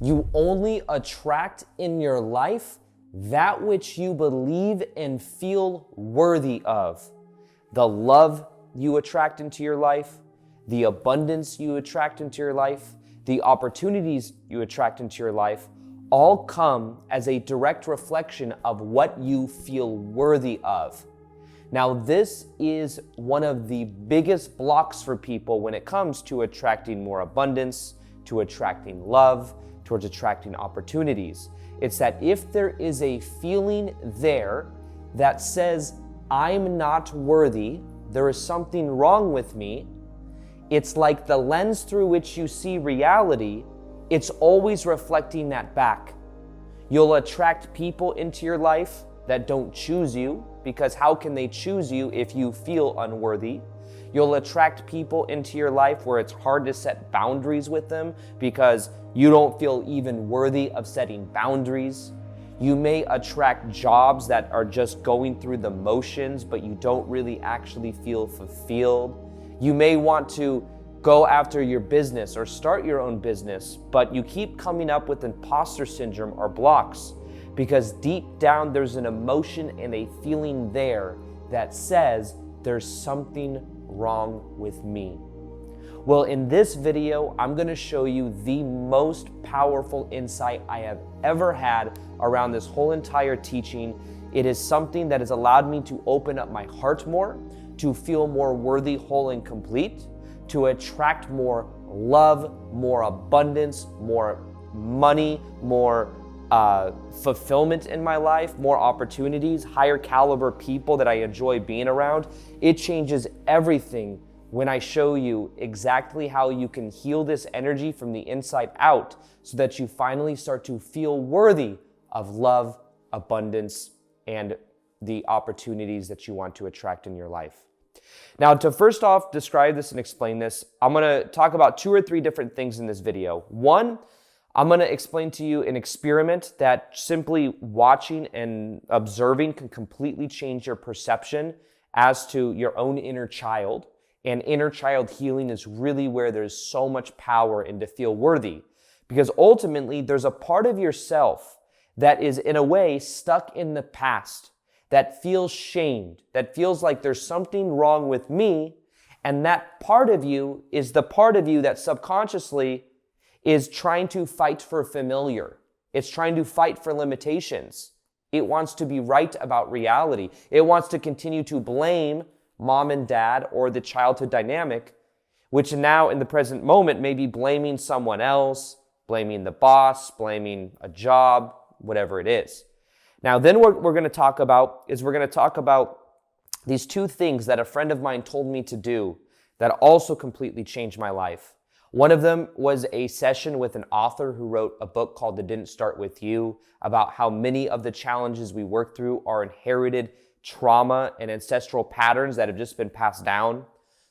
You only attract in your life that which you believe and feel worthy of. The love you attract into your life, the abundance you attract into your life, the opportunities you attract into your life, all come as a direct reflection of what you feel worthy of. Now, this is one of the biggest blocks for people when it comes to attracting more abundance, to attracting love, towards attracting opportunities. It's that if there is a feeling there that says, I'm not worthy, there is something wrong with me, it's like the lens through which you see reality, it's always reflecting that back. You'll attract people into your life that don't choose you, because how can they choose you if you feel unworthy? You'll attract people into your life where it's hard to set boundaries with them because you don't feel even worthy of setting boundaries. You may attract jobs that are just going through the motions, but you don't really actually feel fulfilled. You may want to go after your business or start your own business, but you keep coming up with imposter syndrome or blocks because deep down there's an emotion and a feeling there that says there's something wrong with me. Well, in this video, I'm going to show you the most powerful insight I have ever had around this whole entire teaching. It is something that has allowed me to open up my heart more, to feel more worthy, whole, and complete, to attract more love, more abundance, more money, more fulfillment in my life, more opportunities, higher caliber people that I enjoy being around. It changes everything when I show you exactly how you can heal this energy from the inside out so that you finally start to feel worthy of love, abundance, and the opportunities that you want to attract in your life. Now, to first off describe this and explain this, I'm going to talk about 2 or 3 different things in this video. One, I'm going to explain to you an experiment that simply watching and observing can completely change your perception as to your own inner child. And inner child healing is really where there's so much power in to feel worthy. Because ultimately, there's a part of yourself that is in a way stuck in the past, that feels shamed, that feels like there's something wrong with me. And that part of you is the part of you that subconsciously is trying to fight for familiar. It's trying to fight for limitations. It wants to be right about reality. It wants to continue to blame mom and dad or the childhood dynamic, which now in the present moment may be blaming someone else, blaming the boss, blaming a job, whatever it is. Now, then what we're going to talk about these 2 things that a friend of mine told me to do that also completely changed my life. One of them was a session with an author who wrote a book called It Didn't Start With You, about how many of the challenges we work through are inherited trauma and ancestral patterns that have just been passed down.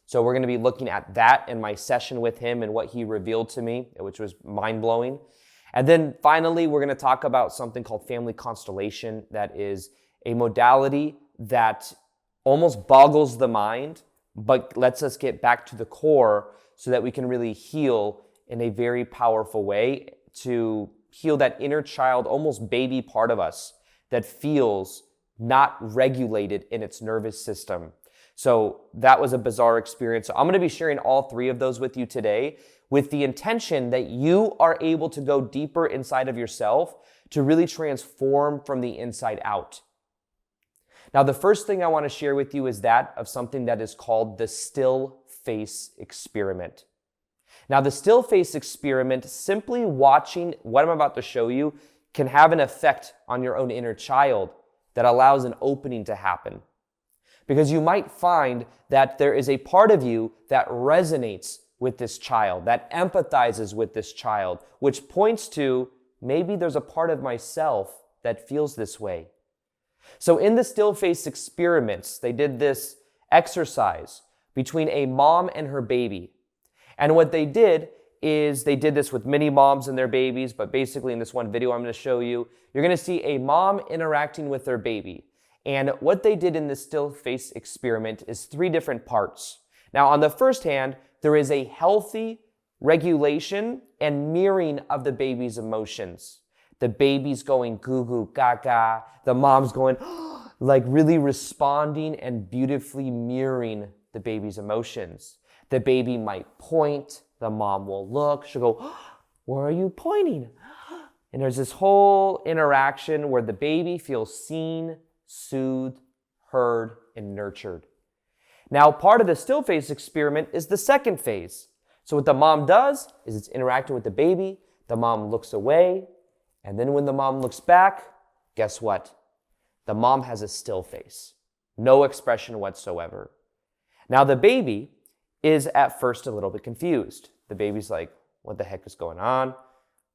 So we're going to be looking at that in my session with him and what he revealed to me, which was mind-blowing. And then finally, we're going to talk about something called family constellation. That is a modality that almost boggles the mind, but lets us get back to the core so that we can really heal in a very powerful way, to heal that inner child, almost baby part of us that feels not regulated in its nervous system. So that was a bizarre experience. So I'm going to be sharing all 3 of those with you today with the intention that you are able to go deeper inside of yourself to really transform from the inside out. Now, the first thing I want to share with you is that of something that is called the still face experiment. Now, the still face experiment, simply watching what I'm about to show you, can have an effect on your own inner child that allows an opening to happen. Because you might find that there is a part of you that resonates with this child, that empathizes with this child, which points to maybe there's a part of myself that feels this way. So in the still face experiments, they did this exercise between a mom and her baby. And what they did is they did this with many moms and their babies, but basically in this one video I'm going to show you, you're going to see a mom interacting with their baby. And what they did in the still face experiment is 3 different parts. Now, on the first hand, there is a healthy regulation and mirroring of the baby's emotions. The baby's going goo goo gaga. The mom's going like really responding and beautifully mirroring the baby's emotions. The baby might point. The mom will look. She'll go, where are you pointing? And there's this whole interaction where the baby feels seen, soothed, heard, and nurtured. Now, part of the still phase experiment is the second phase. So what the mom does is it's interacting with the baby. The mom looks away. And then when the mom looks back, guess what? The mom has a still face. No expression whatsoever. Now, the baby is at first a little bit confused. The baby's like, what the heck is going on?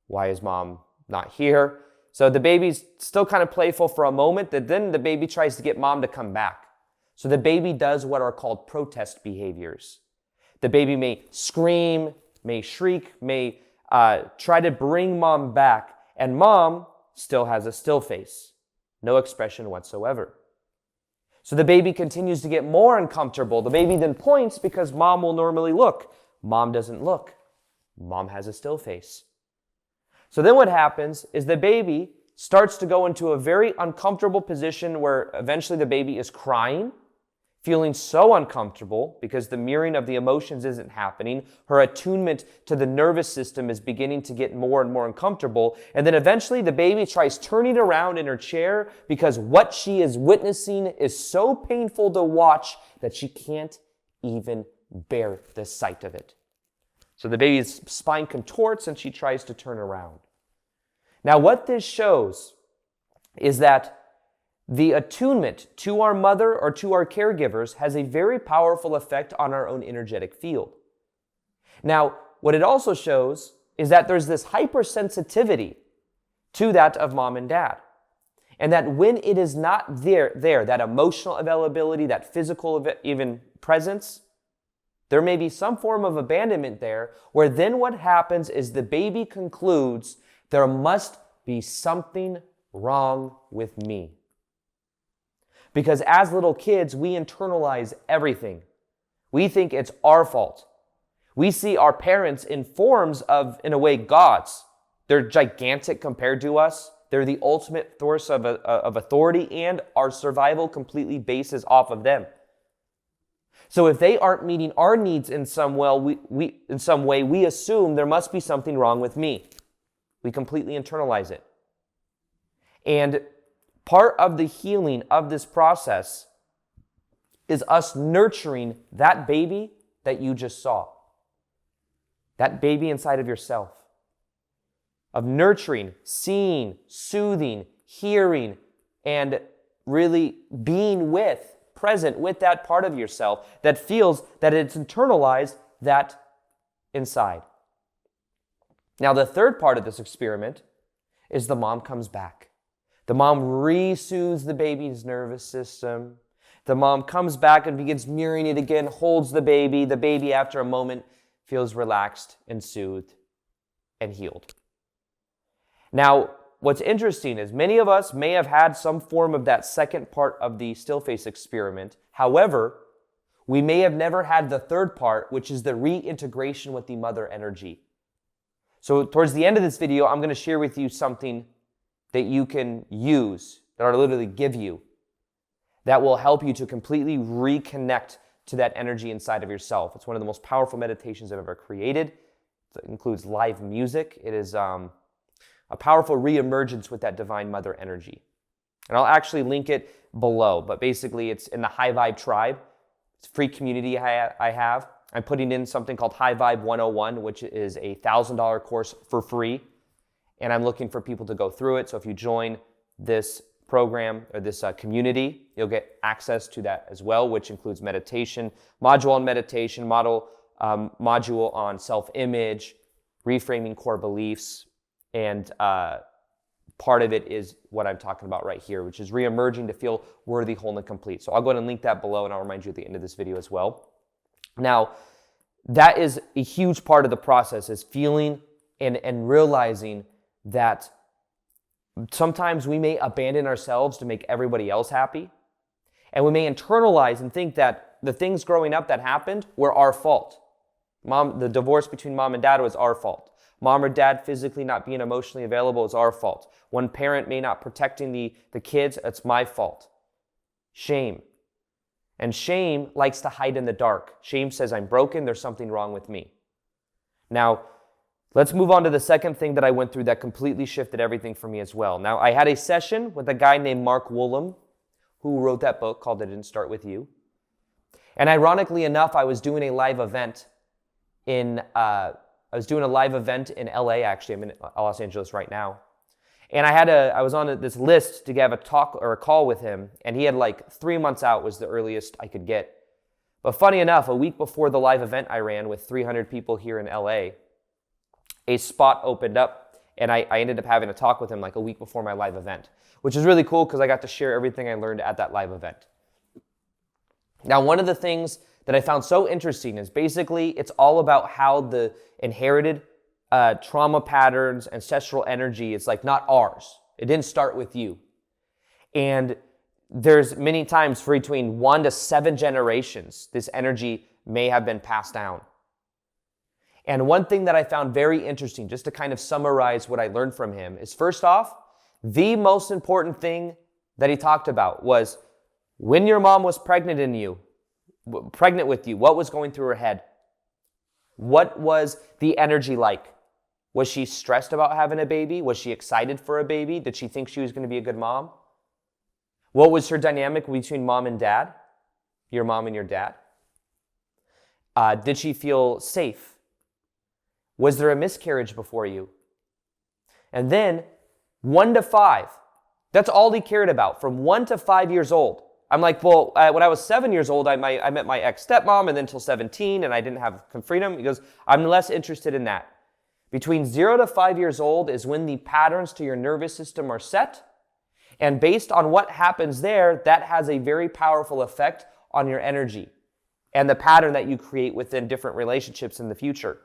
Why is mom not here? So the baby's still kind of playful for a moment, but then the baby tries to get mom to come back. So the baby does what are called protest behaviors. The baby may scream, may shriek, may try to bring mom back, and mom still has a still face. No expression whatsoever. So the baby continues to get more uncomfortable. The baby then points because mom will normally look. Mom doesn't look. Mom has a still face. So then what happens is the baby starts to go into a very uncomfortable position where eventually the baby is crying, feeling so uncomfortable because the mirroring of the emotions isn't happening. Her attunement to the nervous system is beginning to get more and more uncomfortable. And then eventually the baby tries turning around in her chair because what she is witnessing is so painful to watch that she can't even bear the sight of it. So the baby's spine contorts and she tries to turn around. Now what this shows is that the attunement to our mother or to our caregivers has a very powerful effect on our own energetic field. Now, what it also shows is that there's this hypersensitivity to that of mom and dad. And that when it is not there, that emotional availability, that physical even presence, there may be some form of abandonment there, where then what happens is the baby concludes, there must be something wrong with me. Because as little kids, we internalize everything. We think it's our fault. We see our parents in forms of, in a way, gods. They're gigantic compared to us. They're the ultimate source of authority, and our survival completely bases off of them. So if they aren't meeting our needs in some way, we assume there must be something wrong with me. We completely internalize it. And part of the healing of this process is us nurturing that baby that you just saw. That baby inside of yourself. Of nurturing, seeing, soothing, hearing, and really being present with that part of yourself that feels that it's internalized that inside. Now, the third part of this experiment is the mom comes back. The mom re-soothes the baby's nervous system. The mom comes back and begins mirroring it again, holds the baby. The baby, after a moment, feels relaxed and soothed and healed. Now, what's interesting is many of us may have had some form of that second part of the still face experiment. However, we may have never had the third part, which is the reintegration with the mother energy. So towards the end of this video, I'm going to share with you something that you can use, that I'll literally give you, that will help you to completely reconnect to that energy inside of yourself. It's one of the most powerful meditations I've ever created. It includes live music. It is a powerful re-emergence with that divine mother energy. And I'll actually link it below, but basically it's in the High Vibe Tribe. It's a free community I have. I'm putting in something called High Vibe 101, which is a $1,000 course for free. And I'm looking for people to go through it. So if you join this program or this community, you'll get access to that as well, which includes meditation, module on meditation, module on self-image, reframing core beliefs, and part of it is what I'm talking about right here, which is re-emerging to feel worthy, whole, and complete. So I'll go ahead and link that below, and I'll remind you at the end of this video as well. Now, that is a huge part of the process, is feeling and realizing that sometimes we may abandon ourselves to make everybody else happy. And we may internalize and think that the things growing up that happened were our fault. The divorce between mom and dad was our fault. Mom or dad physically not being emotionally available is our fault. One parent may not protecting the kids, it's my fault. Shame. And shame likes to hide in the dark. Shame says, I'm broken, there's something wrong with me. Now, let's move on to the second thing that I went through that completely shifted everything for me as well. Now, I had a session with a guy named Mark Woolham, who wrote that book called It Didn't Start With You. And ironically enough, I was doing a live event in LA, actually. I'm in Los Angeles right now. And I was on this list to have a talk or a call with him, and he had like 3 months out was the earliest I could get. But funny enough, a week before the live event I ran with 300 people here in LA, a spot opened up, and I ended up having a talk with him like a week before my live event, which is really cool because I got to share everything I learned at that live event. Now, one of the things that I found so interesting is basically it's all about how the inherited trauma patterns, ancestral energy is like not ours. It didn't start with you. And there's many times for between 1 to 7 generations, this energy may have been passed down. And one thing that I found very interesting, just to kind of summarize what I learned from him, is first off, the most important thing that he talked about was when your mom was pregnant with you, what was going through her head? What was the energy like? Was she stressed about having a baby? Was she excited for a baby? Did she think she was going to be a good mom? What was her dynamic between mom and dad? Your mom and your dad? Did she feel safe? Was there a miscarriage before you? And then 1 to 5. That's all he cared about, from 1 to 5 years old. I'm like, well, when I was 7 years old, I met my ex-stepmom, and then until 17, and I didn't have freedom. He goes, I'm less interested in that. Between 0 to 5 years old is when the patterns to your nervous system are set. And based on what happens there, that has a very powerful effect on your energy and the pattern that you create within different relationships in the future.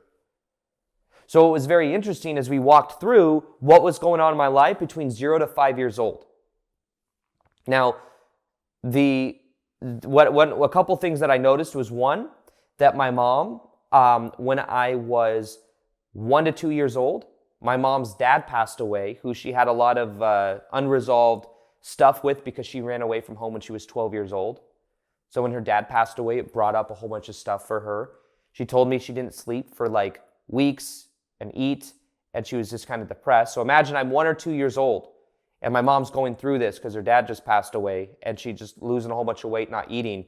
So it was very interesting as we walked through what was going on in my life between 0 to 5 years old. Now, a couple things that I noticed was, one, that my mom, when I was 1 to 2 years old, my mom's dad passed away, who she had a lot of unresolved stuff with because she ran away from home when she was 12 years old. So when her dad passed away, it brought up a whole bunch of stuff for her. She told me she didn't sleep for like weeks and eat, and she was just kind of depressed. So imagine I'm 1 or 2 years old, and my mom's going through this because her dad just passed away, and she just losing a whole bunch of weight, not eating.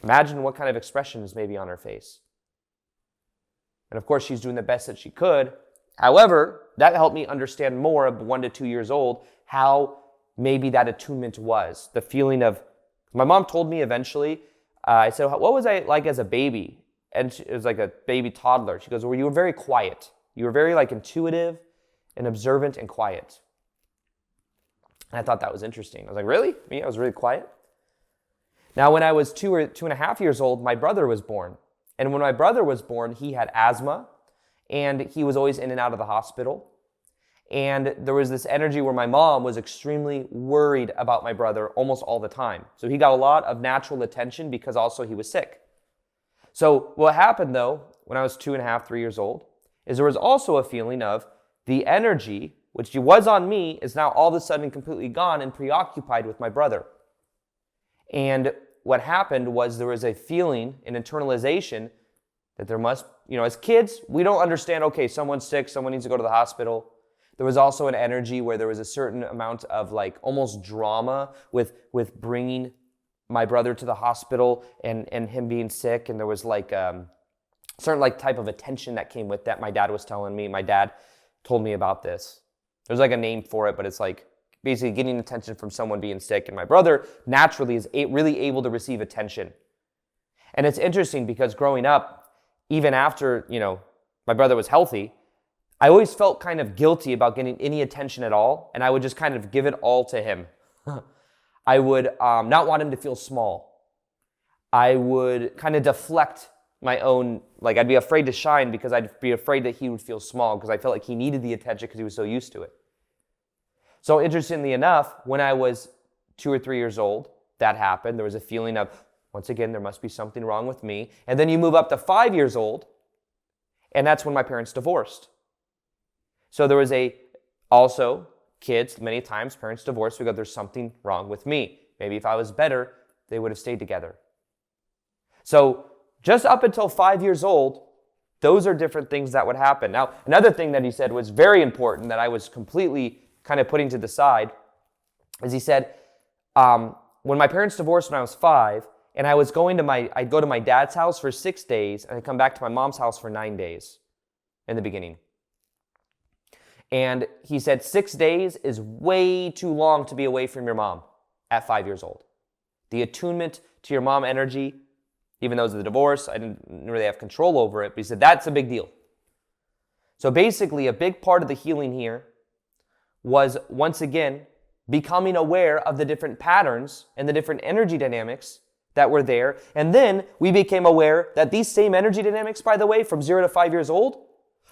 Imagine what kind of expression is maybe on her face. And of course, she's doing the best that she could. However, that helped me understand more of 1 to 2 years old, how maybe that attunement was. The feeling of, my mom told me eventually, I said, what was I like as a baby? And it was like a baby toddler. She goes, well, you were very quiet. You were very like intuitive and observant and quiet. And I thought that was interesting. I was like, really? Me? I was really quiet? Now, when I was 2.5 years old, my brother was born. And when my brother was born, he had asthma, and he was always in and out of the hospital. And there was this energy where my mom was extremely worried about my brother almost all the time. So he got a lot of natural attention because also he was sick. So what happened though, when I was 2.5, 3 years old, is there was also a feeling of the energy, which was on me, is now all of a sudden completely gone and preoccupied with my brother. And what happened was there was a feeling, an internalization, that there must, as kids, we don't understand, okay, someone's sick, someone needs to go to the hospital. There was also an energy where there was a certain amount of like almost drama with bringing my brother to the hospital and him being sick. And there was like certain like type of attention that came with that. My dad was telling me, my dad told me about this. There's like a name for it, but it's like basically getting attention from someone being sick. And my brother naturally is really able to receive attention. And it's interesting because growing up, even after, my brother was healthy, I always felt kind of guilty about getting any attention at all. And I would just kind of give it all to him. I would not want him to feel small. I would kind of deflect my own, like I'd be afraid to shine because I'd be afraid that he would feel small because I felt like he needed the attention because he was so used to it. So interestingly enough, when I was 2 or 3 years old, that happened. There was a feeling of, once again, there must be something wrong with me. And then you move up to 5 years old, And that's when my parents divorced. So there was also kids, many times parents divorced because there's something wrong with me. Maybe if I was better, they would have stayed together. So just up until 5 years old, those are different things that would happen. Now, another thing that he said was very important that I was completely kind of putting to the side is he said, when my parents divorced when I was 5, and I'd go to my dad's house for 6 days, and I'd come back to my mom's house for 9 days in the beginning. And he said 6 days is way too long to be away from your mom at 5 years old. The attunement to your mom energy, even though it was the divorce, I didn't really have control over it, but he said that's a big deal. So basically, a big part of the healing here was, once again, becoming aware of the different patterns and the different energy dynamics that were there. And then we became aware that these same energy dynamics, by the way, from 0 to 5 years old,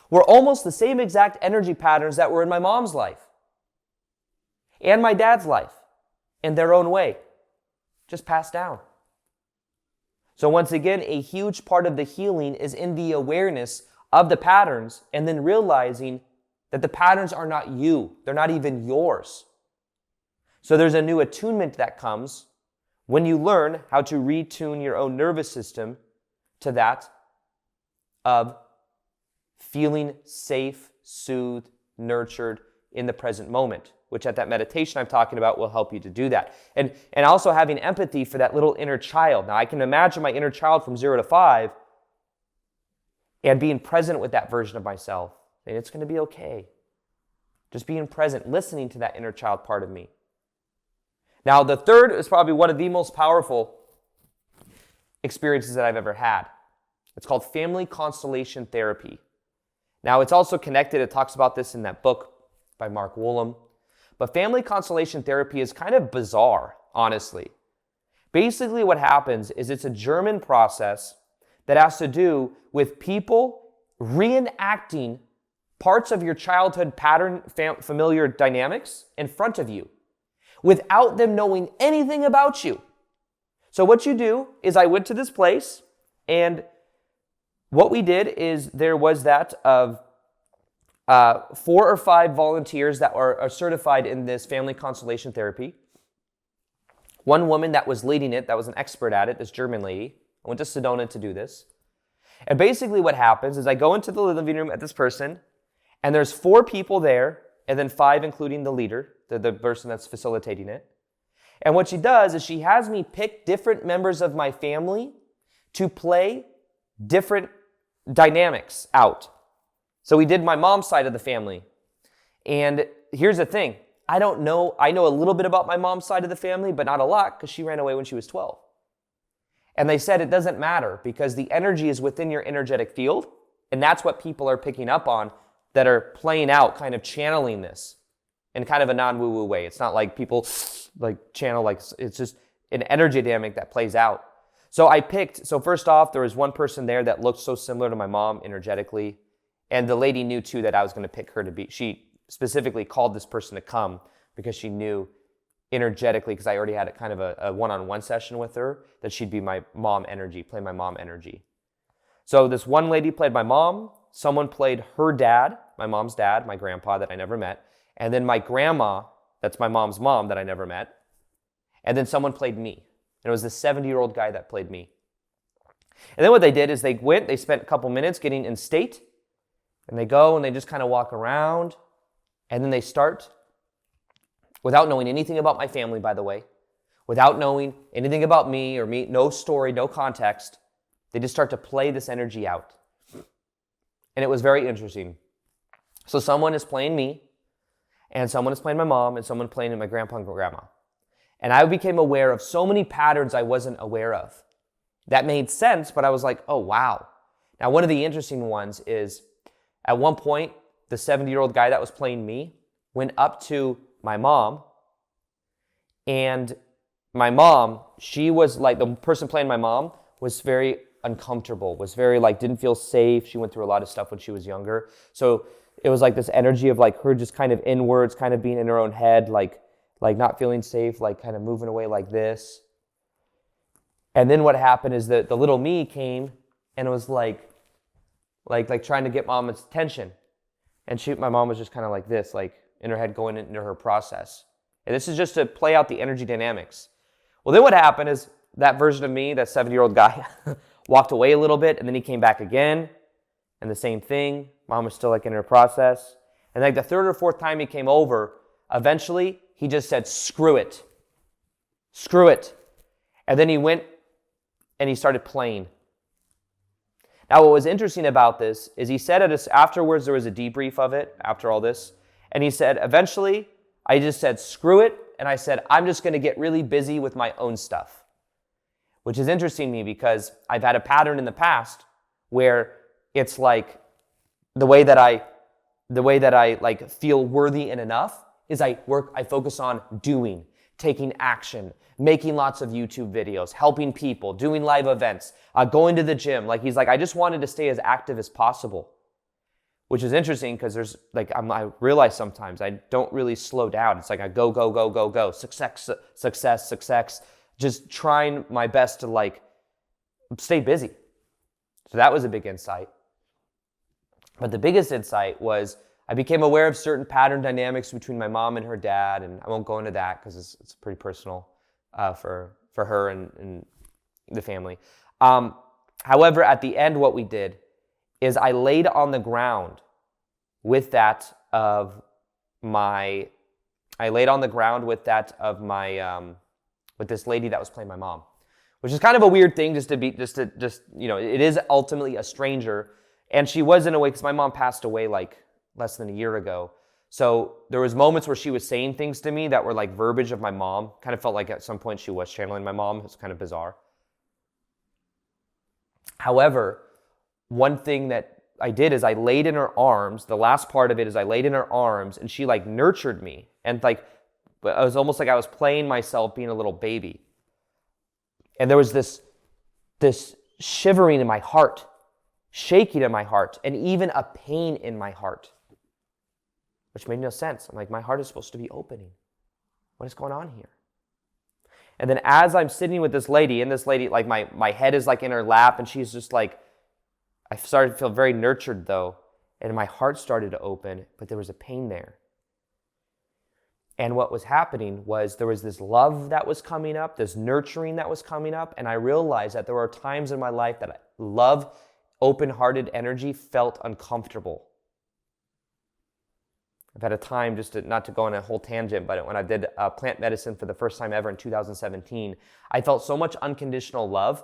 were almost the same exact energy patterns that were in my mom's life and my dad's life in their own way, just passed down. So once again, a huge part of the healing is in the awareness of the patterns and then realizing that the patterns are not you. They're not even yours. So there's a new attunement that comes when you learn how to retune your own nervous system to that of feeling safe, soothed, nurtured in the present moment, which at that meditation I'm talking about will help you to do that. And also having empathy for that little inner child. Now I can imagine my inner child from 0 to 5 and being present with that version of myself. And it's going to be okay. Just being present, listening to that inner child part of me. Now the third is probably one of the most powerful experiences that I've ever had. It's called family constellation therapy. Now, it's also connected. It talks about this in that book by Mark Woolham. But family constellation therapy is kind of bizarre, honestly. Basically, what happens is it's a German process that has to do with people reenacting parts of your childhood pattern, familiar dynamics in front of you without them knowing anything about you. So what you do is I went to this place, and what we did is there was that of 4 or 5 volunteers that are certified in this family constellation therapy. One woman that was leading it, that was an expert at it, this German lady. I went to Sedona to do this. And basically what happens is I go into the living room at this person, and there's 4 people there, and then 5 including the leader, the person that's facilitating it. And what she does is she has me pick different members of my family to play different dynamics out. So we did my mom's side of the family. And here's the thing. I know a little bit about my mom's side of the family, but not a lot because she ran away when she was 12. And they said it doesn't matter because the energy is within your energetic field. And that's what people are picking up on that are playing out, kind of channeling this in kind of a non-woo-woo way. It's not like people like channel, like it's just an energy dynamic that plays out. So first off, there was one person there that looked so similar to my mom energetically. And the lady knew too that I was going to pick her to be. She specifically called this person to come because she knew energetically, because I already had kind of a one-on-one session with her, that she'd be my mom energy, play my mom energy. So this one lady played my mom. Someone played her dad, my mom's dad, my grandpa that I never met. And then my grandma, that's my mom's mom that I never met. And then someone played me. And it was this 70-year-old guy that played me. And then what they did is they spent a couple minutes getting in state. And they go and they just kind of walk around. And then they start, without knowing anything about my family, by the way, without knowing anything about me or me, no story, no context, they just start to play this energy out. And it was very interesting. So someone is playing me, and someone is playing my mom, and someone playing my grandpa and grandma. And I became aware of so many patterns I wasn't aware of. That made sense, but I was like, oh, wow. Now, one of the interesting ones is, at one point, the 70-year-old guy that was playing me went up to my mom, and my mom, she was like, the person playing my mom was very uncomfortable, was very like, didn't feel safe. She went through a lot of stuff when she was younger. So it was like this energy of like her just kind of inwards, kind of being in her own head, like not feeling safe, like kind of moving away like this. And then what happened is that the little me came and it was like, like trying to get mom's attention. And my mom was just kind of like this, like in her head going into her process. And this is just to play out the energy dynamics. Well, then what happened is that version of me, that 70-year-old guy, walked away a little bit, and then he came back again, and the same thing. Mom was still like in her process. And like the third or fourth time he came over, eventually he just said, screw it. Screw it. And then he went and he started playing. Now, what was interesting about this is he said afterwards, there was a debrief of it after all this. And he said, eventually, I just said, screw it. And I said, I'm just going to get really busy with my own stuff. Which is interesting to me because I've had a pattern in the past where it's like the way that I like feel worthy and enough is I focus on doing, taking action, making lots of YouTube videos, helping people, doing live events, going to the gym. Like he's like, I just wanted to stay as active as possible, which is interesting because there's like, I realize sometimes I don't really slow down. It's like I go, go, go, go, go, success, success, success, just trying my best to like stay busy. So that was a big insight. But the biggest insight was I became aware of certain pattern dynamics between my mom and her dad, and I won't go into that because it's pretty personal for her and the family. However, at the end, what we did is I laid on the ground with this lady that was playing my mom, which is kind of a weird thing it is ultimately a stranger. And she was in a way, because my mom passed away like less than a year ago. So there was moments where she was saying things to me that were like verbiage of my mom. Kind of felt like at some point she was channeling my mom. It's kind of bizarre. However, one thing that I did is I laid in her arms. The last part of it is I laid in her arms and she like nurtured me. And like, it was almost like I was playing myself being a little baby. And there was this shivering in my heart, shaking in my heart, and even a pain in my heart, which made no sense. I'm like, my heart is supposed to be opening. What is going on here? And then as I'm sitting with this lady, and this lady, like my head is like in her lap, and she's just like, I started to feel very nurtured though, and my heart started to open, but there was a pain there. And what was happening was there was this love that was coming up, this nurturing that was coming up, and I realized that there were times in my life that love, open-hearted energy felt uncomfortable. I've had a time, not to go on a whole tangent, but when I did plant medicine for the first time ever in 2017, I felt so much unconditional love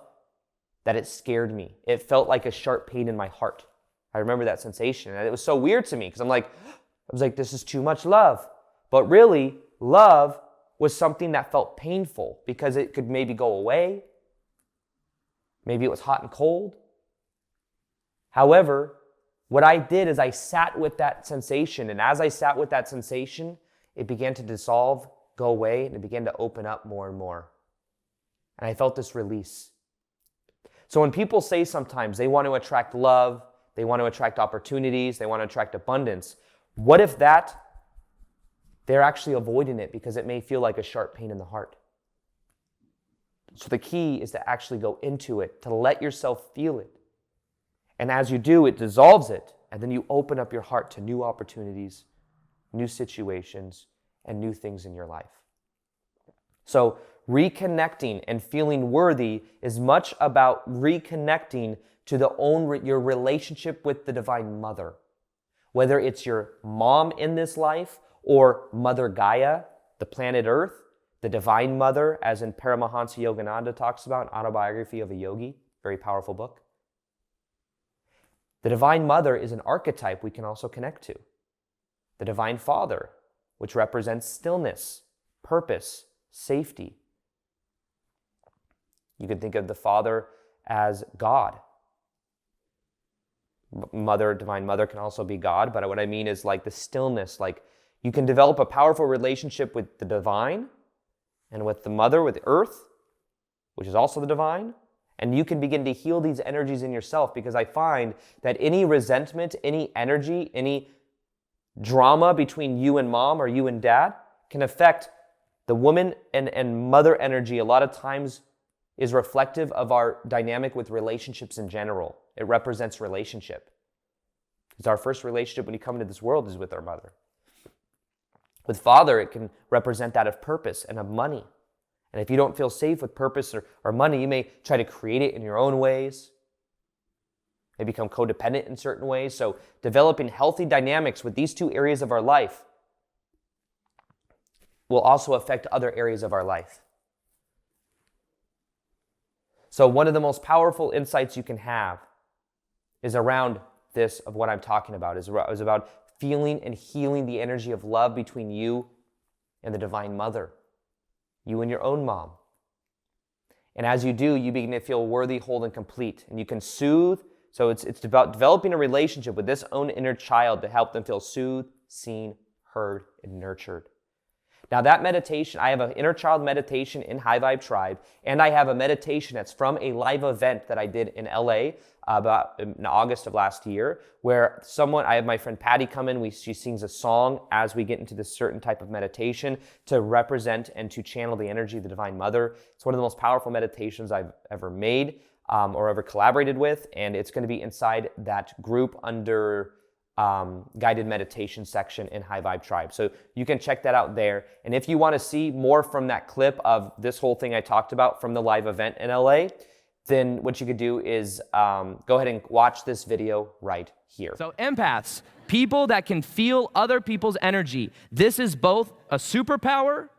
that it scared me. It felt like a sharp pain in my heart. I remember that sensation, and it was so weird to me because I was like, this is too much love. But really, love was something that felt painful because it could maybe go away. Maybe it was hot and cold. However, what I did is I sat with that sensation, and as I sat with that sensation, it began to dissolve, go away, and it began to open up more and more. And I felt this release. So when people say sometimes they want to attract love, they want to attract opportunities, they want to attract abundance, what if they're actually avoiding it because it may feel like a sharp pain in the heart? So the key is to actually go into it, to let yourself feel it. And as you do, it dissolves it, and then you open up your heart to new opportunities, new situations, and new things in your life. So reconnecting and feeling worthy is much about reconnecting to your relationship with the Divine Mother. Whether it's your mom in this life or Mother Gaia, the planet Earth, the Divine Mother, as in Paramahansa Yogananda talks about, Autobiography of a Yogi, very powerful book. The Divine Mother is an archetype we can also connect to. The Divine Father, which represents stillness, purpose, safety. You can think of the Father as God. Divine Mother can also be God, but what I mean is like the stillness, like you can develop a powerful relationship with the divine and with the Mother, with the Earth, which is also the divine. And you can begin to heal these energies in yourself, because I find that any resentment, any energy, any drama between you and mom or you and dad can affect the woman and mother energy. A lot of times is reflective of our dynamic with relationships in general. It represents relationship. Because our first relationship when you come into this world is with our mother. With father, it can represent that of purpose and of money. And if you don't feel safe with purpose or money, you may try to create it in your own ways. They become codependent in certain ways. So developing healthy dynamics with these two areas of our life will also affect other areas of our life. So one of the most powerful insights you can have is around this of what I'm talking about, is about feeling and healing the energy of love between you and the Divine Mother, you and your own mom. And as you do, you begin to feel worthy, whole, and complete. And you can soothe. So it's about developing a relationship with this own inner child to help them feel soothed, seen, heard, and nurtured. Now that meditation, I have an inner child meditation in High Vibe Tribe, and I have a meditation that's from a live event that I did in LA about in August of last year, where I have my friend Patty come in, she sings a song as we get into this certain type of meditation to represent and to channel the energy of the Divine Mother. It's one of the most powerful meditations I've ever made or ever collaborated with, and it's going to be inside that group under guided meditation section in High Vibe Tribe. So you can check that out there. And if you want to see more from that clip of this whole thing I talked about from the live event in LA, then what you could do is go ahead and watch this video right here. So empaths, people that can feel other people's energy. This is both a superpower